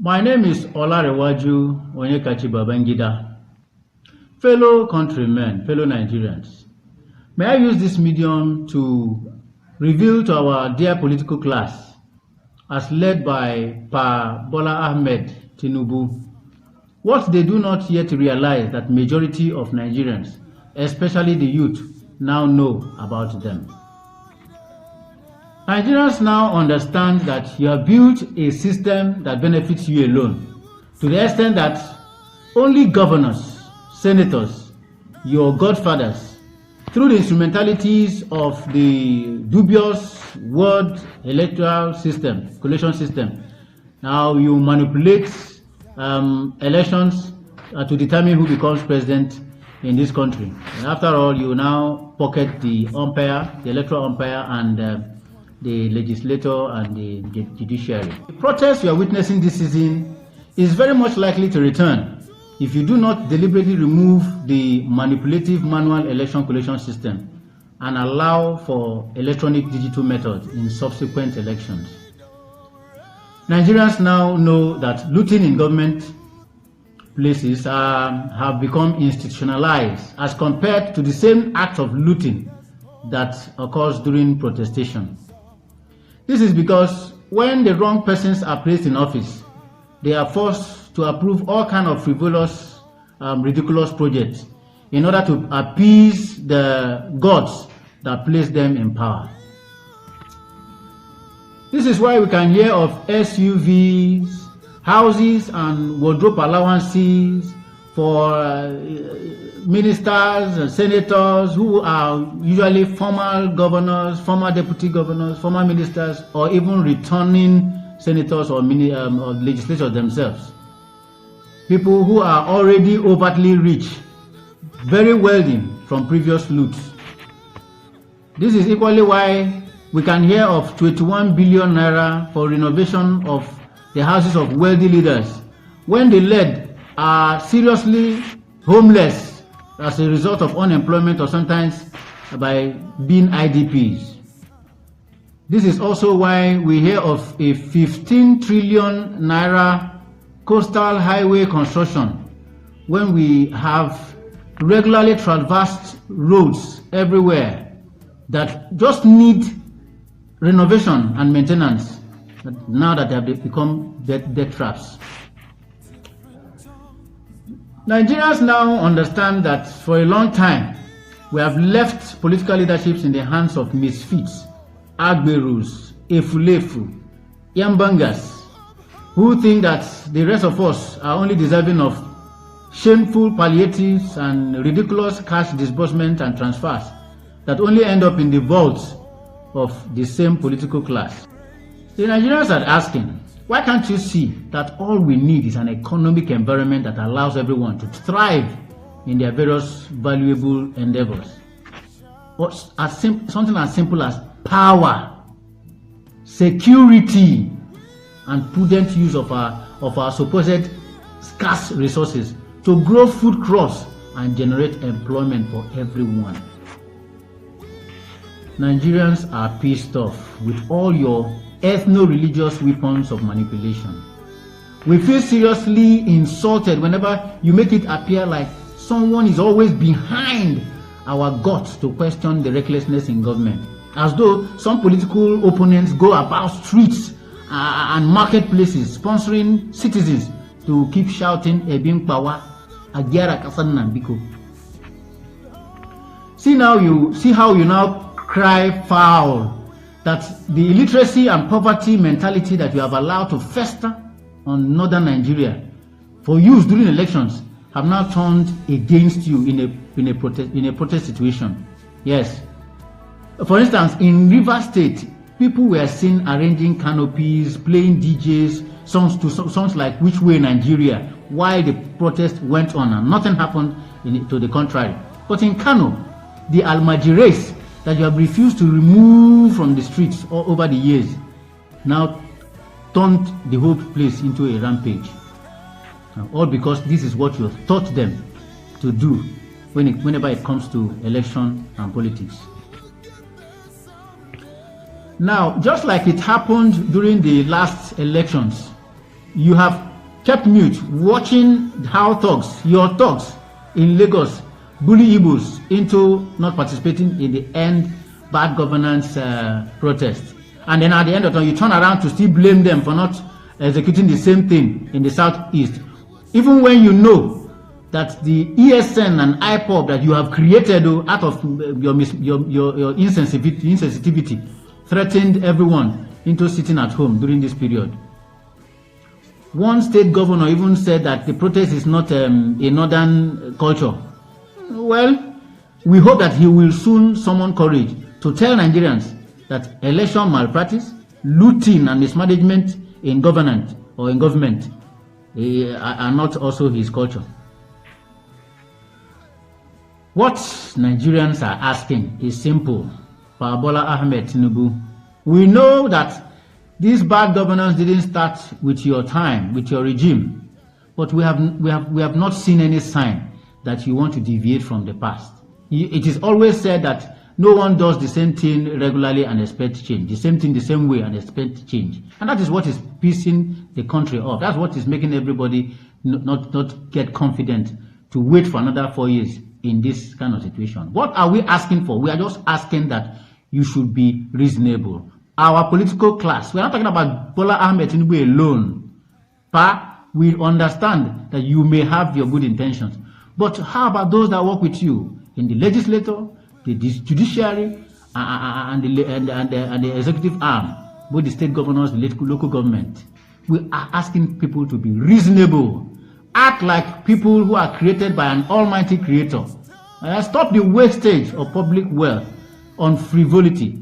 My name is Olarewaju Onyekachi Babangida. Fellow countrymen, fellow Nigerians, may I use this medium to reveal to our dear political class, as led by Pa Bola Ahmed Tinubu, what they do not yet realize that majority of Nigerians, especially the youth, now know about them. Nigerians now understand that you have built a system that benefits you alone, to the extent that only governors, senators, your godfathers, through the instrumentalities of the dubious word electoral system, collation system, now you manipulate elections to determine who becomes president in this country. And after all, you now pocket the umpire, the electoral umpire, and the legislator and the judiciary. The protest you are witnessing this season is very much likely to return if you do not deliberately remove the manipulative manual election collation system and allow for electronic digital methods in subsequent elections. Nigerians now know that looting in government places have become institutionalized as compared to the same act of looting that occurs during protestation. This is because when the wrong persons are placed in office, they are forced to approve all kinds of frivolous, ridiculous projects in order to appease the gods that place them in power. This is why we can hear of SUVs, houses and wardrobe allowances for ministers and senators who are usually former governors, former deputy governors, former ministers, or even returning senators or legislators themselves. People who are already overtly rich, very wealthy from previous loots. This is equally why we can hear of 21 billion naira for renovation of the houses of wealthy leaders, when the led are seriously homeless as a result of unemployment or sometimes by being IDPs. This is also why we hear of a 15 trillion naira coastal highway construction when we have regularly traversed roads everywhere that just need renovation and maintenance now that they have become death traps. Nigerians now understand that for a long time we have left political leaderships in the hands of misfits, agberus, efulefu, yambangas, who think that the rest of us are only deserving of shameful palliatives and ridiculous cash disbursement and transfers that only end up in the vaults of the same political class. The Nigerians are asking, why can't you see that all we need is an economic environment that allows everyone to thrive in their various valuable endeavors? Or something as simple as power, security, and prudent use of our supposed scarce resources to grow food crops and generate employment for everyone. Nigerians are pissed off with all your ethno-religious weapons of manipulation. We feel seriously insulted whenever you make it appear like someone is always behind our guts to question the recklessness in government, as though some political opponents go about streets and marketplaces sponsoring citizens to keep shouting Ebin Pawa, Agiara Kasan Nambiko. See how you now cry foul that the illiteracy and poverty mentality that you have allowed to fester on northern Nigeria for use during elections have now turned against you in a protest situation. Yes. For instance, in Rivers State, people were seen arranging canopies, playing DJs, songs like Which Way Nigeria, while the protest went on and nothing happened to the contrary. But in Kano, the Almajires that you have refused to remove from the streets all over the years now turned the whole place into a rampage. All because this is what you have taught them to do whenever it comes to election and politics. Now, just like it happened during the last elections, you have kept mute, watching how thugs, your thugs in Lagos, bully Igbos into not participating in the end bad governance protest. And then at the end of the time, you turn around to still blame them for not executing the same thing in the southeast. Even when you know that the ESN and IPOB that you have created out of your insensitivity threatened everyone into sitting at home during this period. One state governor even said that the protest is not a northern culture. Well, we hope that he will soon summon courage to tell Nigerians that election malpractice, looting and mismanagement in government are not also his culture. What Nigerians are asking is simple. For Bola Ahmed Tinubu, we know that this bad governance didn't start with your time, with your regime, but we have not seen any sign that you want to deviate from the past. It is always said that no one does the same thing regularly and expect change, the same thing the same way and expect change. And that is what is pissing the country off. That's what is making everybody not get confident to wait for another 4 years in this kind of situation. What are we asking for? We are just asking that you should be reasonable. Our political class, we are not talking about Bola Ahmed Tinubu alone. We understand that you may have your good intentions. But how about those that work with you in the legislature, the judiciary, and the executive arm, both the state governors, the local government? We are asking people to be reasonable. Act like people who are created by an almighty creator. Stop the wastage of public wealth on frivolity.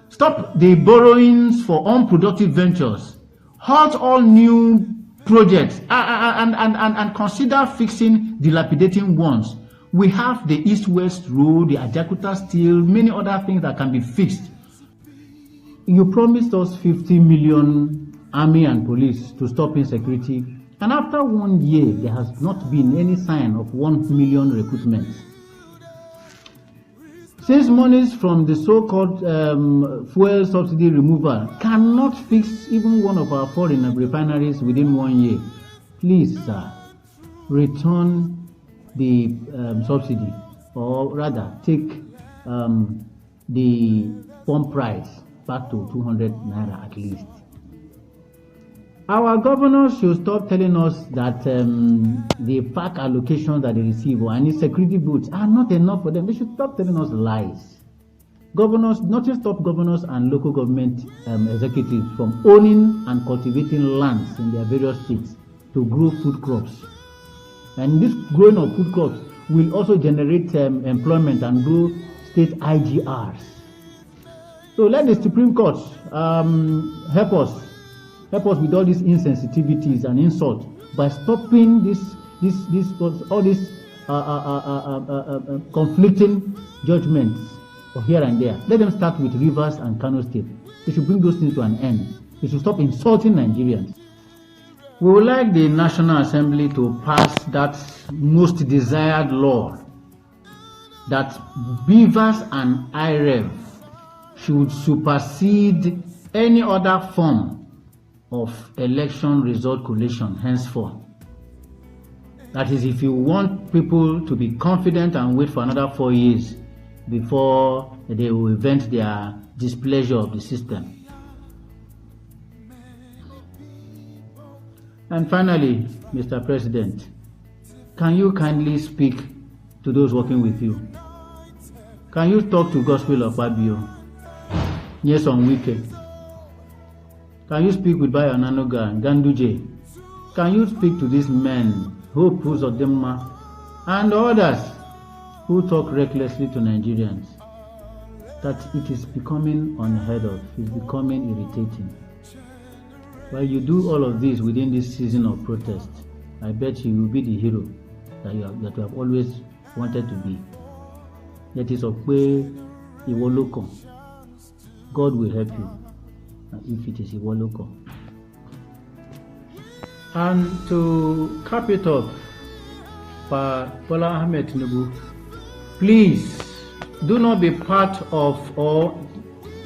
Stop the borrowings for unproductive ventures. Halt all new projects and consider fixing dilapidating ones. We have the East-West Road, the Ajakuta Steel, many other things that can be fixed. You promised us 50 million army and police to stop insecurity, and after 1 year, there has not been any sign of 1 million recruitments. Since monies from the so-called fuel subsidy removal cannot fix even one of our foreign refineries within 1 year, please, sir, return the subsidy, or rather take the pump price back to 200 naira at least. Our governors should stop telling us that the FAC allocations that they receive or any security boots are not enough for them. They should stop telling us lies. Governors, nothing stops governors and local government executives from owning and cultivating lands in their various states to grow food crops. And this growing of food crops will also generate employment and grow state IGRs. So let the Supreme Court help us with all these insensitivities and insults by stopping all these conflicting judgments here and there. Let them start with Rivers and Kano State. They should bring those things to an end. They should stop insulting Nigerians. We would like the National Assembly to pass that most desired law that beavers and IREV should supersede any other form of election result collation henceforth. That is, if you want people to be confident and wait for another 4 years before they will vent their displeasure of the system. And finally, Mr. President, can you kindly speak to those working with you? Can you talk to Gospel of Fabio? Yes, on weekend. Can you speak with Bayo Nanoga and Ganduje? Can you speak to these men, Hope Uzodinma, and others who talk recklessly to Nigerians? That it is becoming unheard of, it's becoming irritating. While you do all of this within this season of protest, I bet you will be the hero that you have always wanted to be. That is Okwe Iwoloko. God will help you if it is Iwoloko. And to cap it off, Bola Ahmed Tinubu, please do not be part of or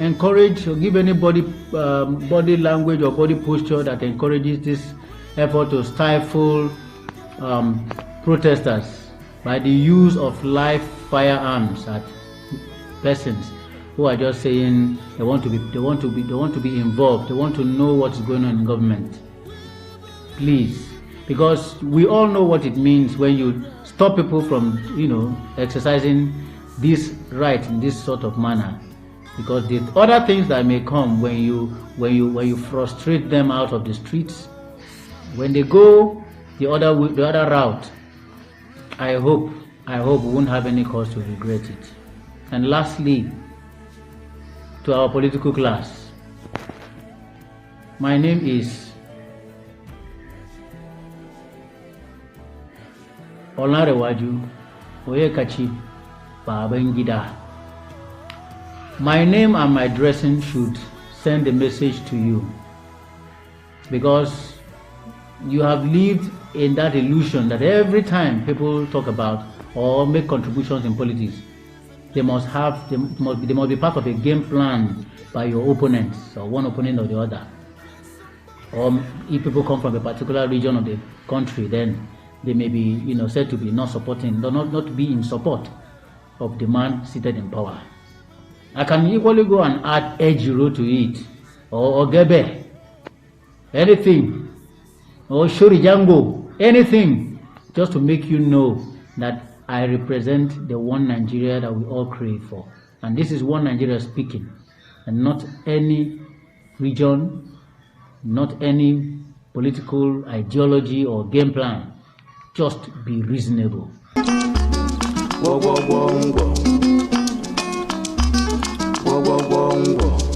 encourage or give anybody body language or body posture that encourages this effort to stifle protesters by the use of live firearms at persons who are just saying they want to be involved, they want to know what's going on in government. Please, because we all know what it means when you stop people from, exercising this right in this sort of manner. Because the other things that may come when you frustrate them out of the streets, when they go the other route, I hope we won't have any cause to regret it. And lastly, to our political class, my name is Olarewaju Oyekachi Babangida. My name and my dressing should send a message to you, because you have lived in that illusion that every time people talk about or make contributions in politics, they must be part of a game plan by your opponents, or one opponent or the other. Or if people come from a particular region of the country, then they may be, said to be not be in support of the man seated in power. I can equally go and add Ejiro to it, or Ogebe, anything, or Shorijango, anything, just to make you know that I represent the one Nigeria that we all crave for. And this is one Nigeria speaking, and not any region, not any political ideology or game plan. Just be reasonable. Whoa, whoa, whoa, whoa. Whoa, whoa, whoa, whoa.